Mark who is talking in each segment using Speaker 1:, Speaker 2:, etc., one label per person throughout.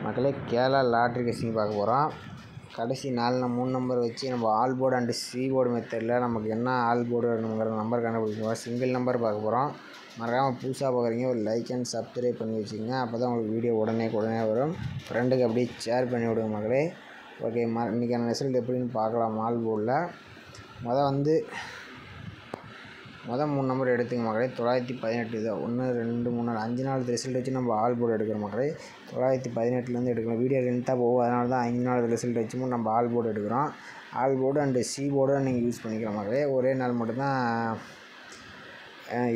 Speaker 1: மக்களே, Kerala lottery guessing பார்க்க போகிறோம். கடைசி 3 நம்பர் வச்சு நம்ம all board and C board மெத்தடில் நமக்கு என்ன ஆல் போர்டு வேணுங்கிற நம்பர் கண்டுபிடிக்கணும். சிங்கிள் நம்பர் பார்க்க போகிறோம். மறக்காமல் புதுசாக பார்க்குறீங்க ஒரு லைக் அண்ட் சப்ஸ்கிரைப் பண்ணி வச்சுக்கோங்க. அப்போ தான் உங்களுக்கு வீடியோ உடனே வரும். ஃப்ரெண்டுக்கு அப்படியே ஷேர் பண்ணி விடுங்க மக்களே. ஓகே, இன்றைக்கான ரிசல்ட் எப்படின்னு பார்க்கலாம். ஆல் போர்டில் மொதல் 3 நம்பர் எடுத்துங்க மக்களே. 918 இது 1 2 3 4 5 நாள் ரிசல்ட் வச்சு நம்ம ஆல் போர்டு எடுக்கிற மக்களே. 918லேருந்து எடுக்கணும். வீடியோ லென்த்தாக போகும், அதனால தான் 5 நாள் ரிசல்ட் வச்சு நம்ம ஆல் போர்டு எடுக்கிறோம். All board and C board நீங்கள் யூஸ் பண்ணிக்கலாம் மக்களே. ஒரே நாள் மட்டும்தான்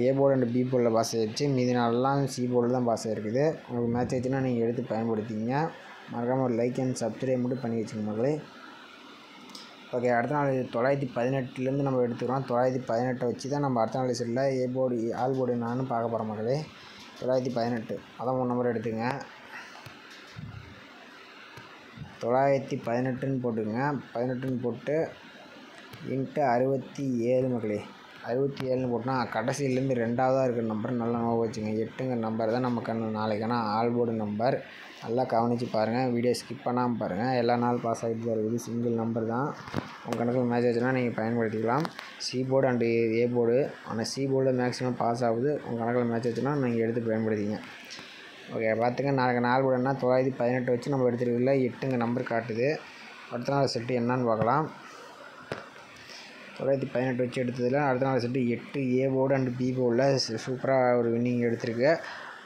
Speaker 1: ஏ போர்டு அண்டு பி போர்டில் பாஸ் ஆகிடுச்சு. மீதி நாளெலாம் சி போர்டில் தான் பாஸ் ஆகிருக்குது. உங்களுக்கு மேட்ச் ஆச்சுன்னா நீங்கள் எடுத்து பயன்படுத்திங்க. மறக்காமல் ஒரு லைக் அண்ட் சப்ஸ்கிரைப் மட்டும் பண்ணி வச்சுங்க மக்களே. ஓகே, அடுத்த நாள் 918லேருந்து நம்ம எடுத்துக்கிறோம். 918 வச்சு தான் நம்ம அடுத்த நாள் ரிசல்ட்டில் ஏ போர்டு ஆல் போர்டு என்னான்னு பார்க்க போகிறோம் மக்களே. 918 அதான் 3 நம்பர் எடுத்துங்க. 918ன்னு போட்டுங்க. 18ன்னு போட்டு இன்ட்டு 67 மக்களே. 67ன்னு போட்டால் கடைசியிலேருந்து 2ஆவதாக இருக்கிற நம்பர் நல்லா நோவு வச்சுங்க. 8ங்கிற நம்பர் தான் நமக்கு நாளைக்கான ஆல் போர்டு நம்பர். நல்லா கவனித்து பாருங்கள், வீடியோ ஸ்கிப் பண்ணாமல் பாருங்கள். எல்லா நாள் பாஸ் ஆகிட்டு தான் இருக்குது. சிங்கிள் நம்பர் தான். உங்கள் கணக்கில் மேட்ச் ஆச்சுன்னா நீங்கள் பயன்படுத்திக்கலாம். C board and A board, ஆனால் சி போர்டில் மேக்ஸிமம் பாஸ் ஆகுது. உங்கள் கணக்கில் மேட்ச் ஆச்சுன்னா நீங்கள் எடுத்து பயன்படுத்திங்க. ஓகே, பார்த்துங்க. நாளைக்கு நாள் போர்டுனா 918 வச்சு நம்ம எடுத்துருக்கல 8ங்க நம்பர் காட்டுது. அடுத்த நாள் செட்டு என்னான்னு பார்க்கலாம். 918 வச்சு எடுத்ததில் அடுத்த நாள் set 8 A board and B போர்டில் சூப்பராக ஒரு வின்னிங் எடுத்திருக்கு.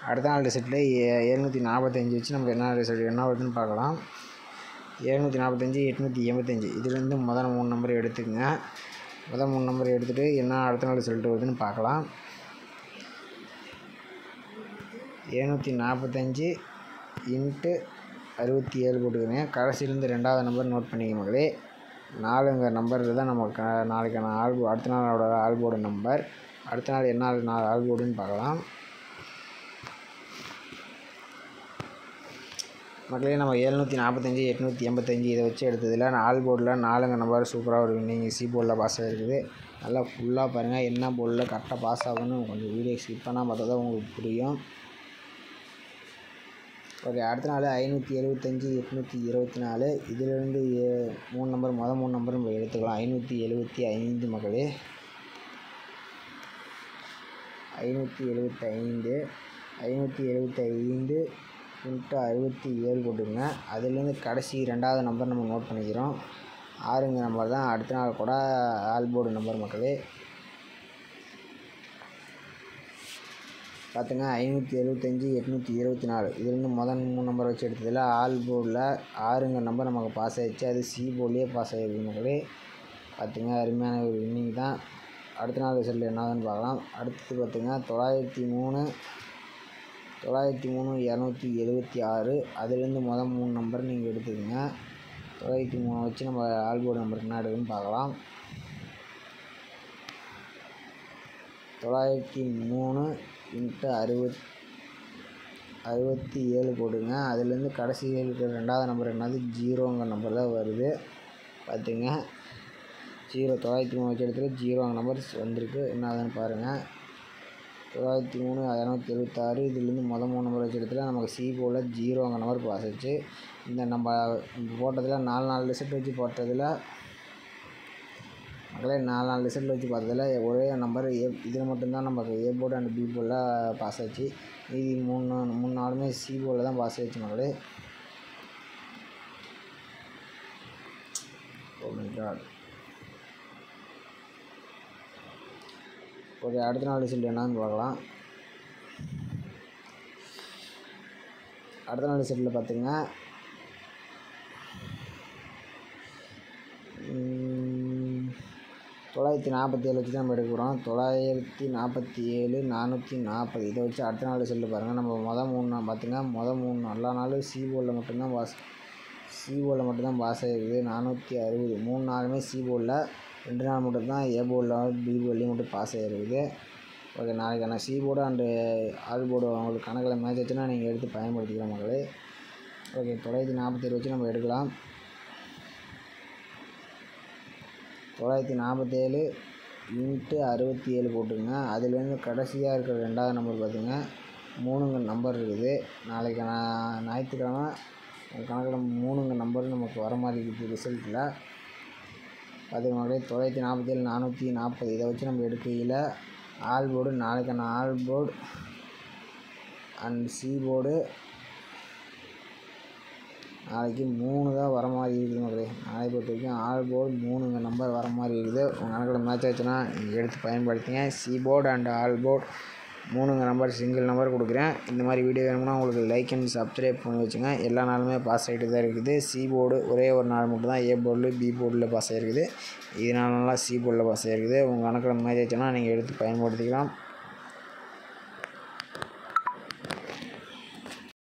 Speaker 1: அடுத்த நாள் ரிசல்ட்டில் 745 வச்சு நமக்கு என்ன ரிசல்ட் என்ன வருதுன்னு பார்க்கலாம். 745 885 இதுலேருந்து முதல் 3 நம்பர் எடுத்துக்கங்க. முதல் 3 நம்பர் எடுத்துகிட்டு என்ன அடுத்த நாள் ரிசல்ட் வருதுன்னு பார்க்கலாம். 745 இன்ட்டு 67 போட்டுக்கிறேங்க. கடைசியிலேருந்து 2ஆவது நம்பர் நோட் பண்ணிக்க மக்களே. 4ங்கிற நம்பர் தான் நமக்கு நாளைக்கான அடுத்த நாளோட ஆல் போர்டு நம்பர். அடுத்த நாள் என்ன ஆல் போர்டுன்னு பார்க்கலாம் மக்களே. நம்ம 745 885 இதை வச்சு எடுத்ததில் ஆல் போர்டில் 4ங்க நம்பர் சூப்பராக ஒரு வின்னிங் சி போர்டில் பாஸ் ஆகிருக்குது. நல்லா ஃபுல்லாக பாருங்கள், என்ன போர்டில் கரெக்டாக பாஸ் ஆகுன்னு கொஞ்சம் வீடியோ ஸ்கிப் பண்ணால் பார்த்தா தான் உங்களுக்கு புரியும். ஓகே, அடுத்த நாள் 575 824 இதிலேருந்து 3 நம்பர் மொதல் 3 நம்பர் நம்ம எடுத்துக்கலாம். 575 மக்களே. 575 இன்ட்டு 67 போட்டுக்கோங்க. அதுலேருந்து கடைசி 2ஆவது நம்பர் நம்ம நோட் பண்ணிக்கிறோம். 6ங்க நம்பர் தான் அடுத்த நாள் கூட ஆல் போர்டு நம்பர் மக்களே. பார்த்துங்க. 575 824 இதுலேருந்து முதல் 3 நம்பர் வச்சு எடுத்ததில் ஆல் போர்டில் 6ங்க நம்பர் நமக்கு பாஸ் ஆகிடுச்சு. அது சி போர்ட்லேயே பாஸ் ஆகிருக்கு மக்களே. பார்த்துங்க, அருமையான ஒரு வின்னிங் தான். அடுத்த நாள் ரிசல்ட் என்னதுன்னு பார்க்கலாம். அடுத்தது பார்த்துங்க 903 276 அதுலேருந்து முதல் 3 நம்பர் நீங்கள் எடுத்துக்கோங்க. 903 வச்சு நம்ம ஆல் போர்டு நம்பர் என்ன எடுக்குன்னு பார்க்கலாம். 903 இன்ட்டு 67 போட்டுங்க. அதுலேருந்து கடைசி இருக்கிற 2ஆவது நம்பர் என்னது 0ங்கிற நம்பர் தான் வருது. பார்த்துங்க, 903 வச்சு எடுத்துல 0ங்கிற நம்பர் வந்திருக்கு. என்னதுன்னு பாருங்கள். 903 276 இதுலேருந்து முதல் 3 நம்பர் வச்சு எடுத்துல நமக்கு சி போர்டில் 0ங்கிற நம்பர் பாஸ் ஆச்சு. இந்த நம்ம போட்டதில் 4 ரிசல்ட் வச்சு போட்டதில் மக்களே 4 ரிசல்ட் வச்சு பார்த்ததில் ஒரே நம்பர் இதில் மட்டும்தான் நமக்கு ஏ போர்டு அண்ட் பி போர்டில் பாஸ் ஆச்சு. மீதி 3 நாளுமே சி போர்டில் தான் பாஸ் ஆகிடுச்சு மக்களே. Oh my God. ஓகே, அடுத்த நாள் ரிசல்ட் என்னன்னு பார்க்கலாம். அடுத்த நாள் ரிசல்ட்டில் பார்த்துங்க 947 வச்சு தான் நம்ம எடுக்கிறோம். 947 440 இதை வச்சு அடுத்த நாள் ரிசல்ட் பாருங்கள். நம்ம மொதல் 3 பார்த்துங்க. மொதல் 3 எல்லா நாளும் சி போர்டில் மட்டும்தான் பாஸ் ஆகிருக்குது. 460 3 நாளுமே சி போர்டில், 2 நாள் மட்டும்தான் ஏ போர்டில் பி போர்ட்லேயும் மட்டும் பாஸ் ஆகிருக்குது. ஓகே, நாளைக்கான C board and all board உங்களுக்கு கணக்கில் மேட்ச் ஆச்சுன்னா நீங்கள் எடுத்து பயன்படுத்திக்கலாம் மக்களே. ஓகே, 947 வச்சு நம்ம எடுக்கலாம். 947 இன்ட்டு 67 போட்டுங்க. அதுலேருந்து கடைசியாக இருக்கிற 2ஆவது நம்பர் பார்த்துங்க 3ங்க நம்பர் இருக்குது. நாளைக்கான ஞாயிற்றுக்கிழமை கணக்கில் 3 நம்பர் நமக்கு வர மாதிரி இருக்குது ரிசல்ட்டில். பார்த்துக்கோங்களே 947 440 இதை வச்சு நம்ம எடுக்கையில் ஆல் போர்டு நாளைக்கான all board and C board நாளைக்கு 3 தான் வர மாதிரி இருக்குது மக்களே. நாளை பொறுத்த வரைக்கும் ஆல் போர்டு 3 நம்பர் வர மாதிரி இருக்குது. உங்கள் கணக்கில் மேட்ச் ஆச்சுன்னா நீங்கள் எடுத்து பயன்படுத்திங்க. C board and all board 3 number single number கொடுக்குறேன். இந்த மாதிரி வீடியோ வேணும்னா உங்களுக்கு லைக் அண்ட் சப்ஸ்கிரைப் பண்ணி வச்சுங்க. எல்லா நாளுமே பாஸ் ஆகிட்டு தான் இருக்குது. சி போர்டு ஒரே ஒரு நாள் மட்டும் தான் ஏ போர்டில் பி போர்டில் பாஸ் ஆகிருக்குது. இதனால சி போர்டில் பாஸ் ஆகிருக்குது. உங்கள் கணக்கில் மேட்ச் ஆச்சுன்னா நீங்கள் எடுத்து பயன்படுத்திக்கலாம்.